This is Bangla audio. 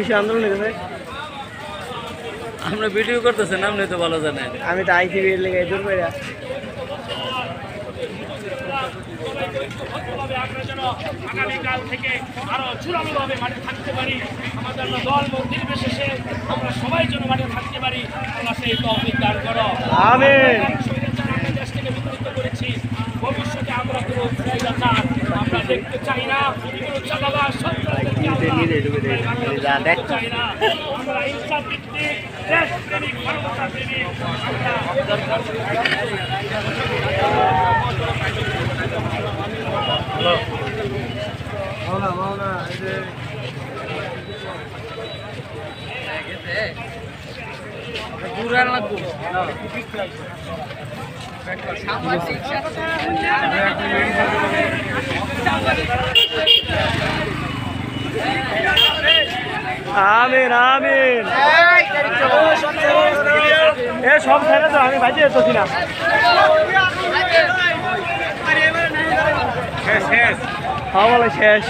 বিশ্ব আন্দোলন হয়েছে। আমরা ভিডিও করতেছেন, আপনি তো ভালো জানেন। আমি তো আইসিবি এর লেগে দূর করে আগামীকাল থেকে আরো চূড়ান্তভাবে মাঠে থাকতে পারি। আমাদের দল মত নির্বিশেষে আমরা সবাই যেন মাঠে থাকতে পারি। আল্লাহ সেই তৌফিক দান করো। আমিন। আমরা দেশ থেকে বিতাড়িত করেছি, ভবিষ্যতে আমরা কোনো আমরা দেখতে চাই না। কোনো চাঁদাবাজ সন্ত্রাসীদেরকে আমরা দেখতে চাই না। আমরা ইনসাফ ভিত্তিক দেশপ্রেমিক মানবতা প্রেমিক আমিন আমিন। এ সব ছেড়ে তো আমি বাজিয়ে তো না। শেষ শেষ। হ্যাঁ বলে শেষ।